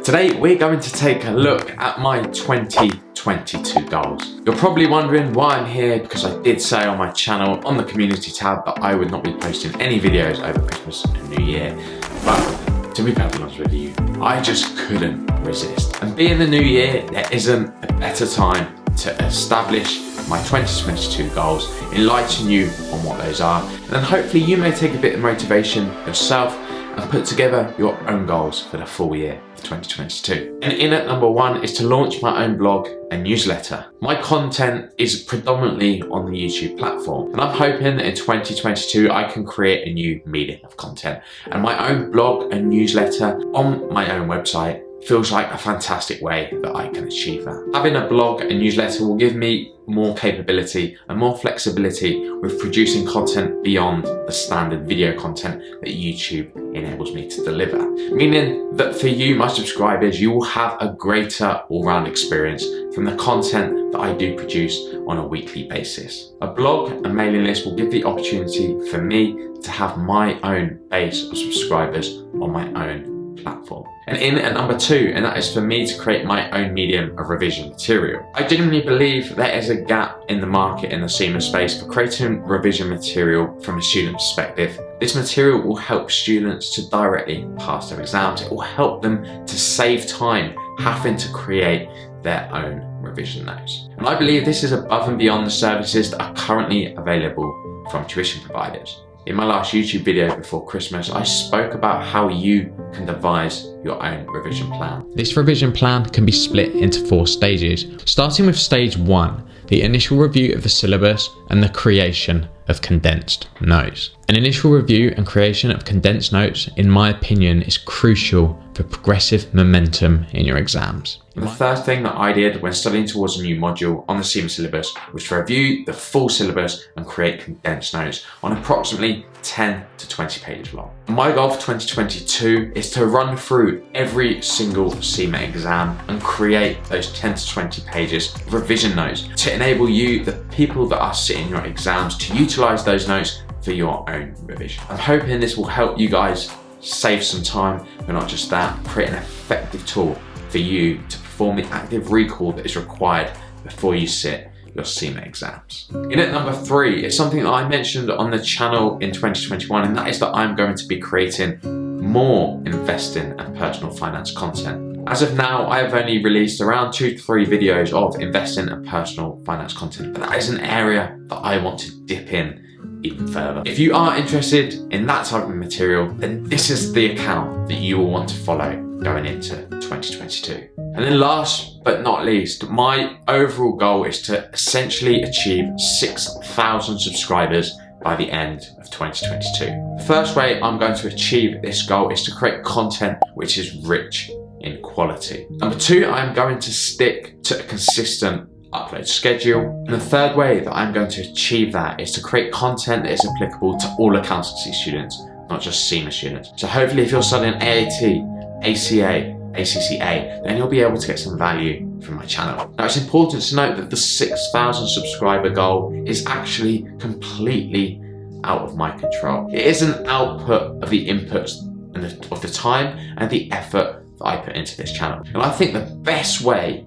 Today we're going to take a look at my 2022 goals. You're probably wondering why I'm here, because I did say on my channel on the community tab that I would not be posting any videos over Christmas and New Year, but to be perfectly honest with you, I just couldn't resist. And being the new year, there isn't a better time to establish my 2022 goals, enlighten you on what those are, and then hopefully you may take a bit of motivation yourself and put together your own goals for the full year of 2022. And in at number one is to launch my own blog and newsletter. My content is predominantly on the YouTube platform, and I'm hoping that in 2022 I can create a new medium of content. And my own blog and newsletter on my own website feels like a fantastic way that I can achieve that. Having a blog and newsletter will give me more capability and more flexibility with producing content beyond the standard video content that YouTube enables me to deliver. Meaning that for you, my subscribers, you will have a greater all-round experience from the content that I do produce on a weekly basis. A blog and mailing list will give the opportunity for me to have my own base of subscribers on my own platform. And in at number two, and that is for me to create my own medium of revision material. I genuinely believe there is a gap in the market in the SEMA space for creating revision material from a student perspective. This material will help students to directly pass their exams. It will help them to save time having to create their own revision notes. And I believe this is above and beyond the services that are currently available from tuition providers. In my last YouTube video before Christmas, I spoke about how you can devise your own revision plan. This revision plan can be split into 4 stages, starting with stage 1, the initial review of the syllabus and the creation of condensed notes. An initial review and creation of condensed notes, in my opinion, is crucial for progressive momentum in your exams. The first thing that I did when studying towards a new module on the SEMA syllabus was to review the full syllabus and create condensed notes on approximately 10 to 20 pages long. My goal for 2022 is to run through every single SEMA exam and create those 10 to 20 pages of revision notes to enable you, the people that are sitting your exams, to utilize those notes for your own revision. I'm hoping this will help you guys save some time, but not just that, create an effective tool for you to perform the active recall that is required before you sit your SEMA exams. In at number 3 is something that I mentioned on the channel in 2021, and that is that I'm going to be creating more investing and personal finance content. As of now, I have only released around 2 to 3 videos of investing and personal finance content, but that is an area that I want to dip in even further. If you are interested in that type of material, then this is the account that you will want to follow going into 2022. And then last but not least, my overall goal is to essentially achieve 6,000 subscribers by the end of 2022. The first way I'm going to achieve this goal is to create content which is rich in quality. Number 2, I'm going to stick to a consistent upload schedule. And the third way that I'm going to achieve that is to create content that is applicable to all accountancy students, not just SEMA students. So hopefully if you're studying AAT, ACA, ACCA, then you'll be able to get some value from my channel. Now it's important to note that the 6,000 subscriber goal is actually completely out of my control. It is an output of the inputs and of the time and the effort that I put into this channel. And I think the best way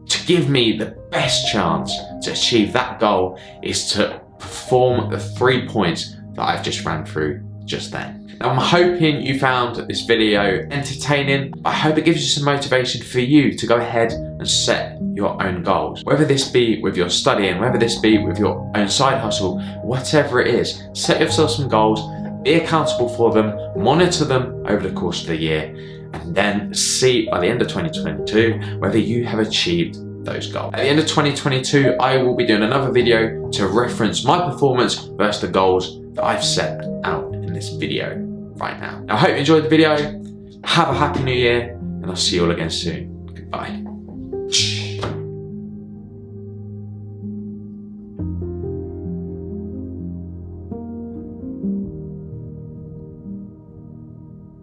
to give me the best chance to achieve that goal is to perform the 3 points that I've just ran through just then. Now I'm hoping you found this video entertaining. I hope it gives you some motivation for you to go ahead and set your own goals. Whether this be with your studying, whether this be with your own side hustle, whatever it is, set yourself some goals, be accountable for them, monitor them over the course of the year, and then see by the end of 2022 whether you have achieved those goals. At the end of 2022, I will be doing another video to reference my performance versus the goals that I've set out in this video right now. I hope you enjoyed the video. Have a happy new year, and I'll see you all again soon. Goodbye.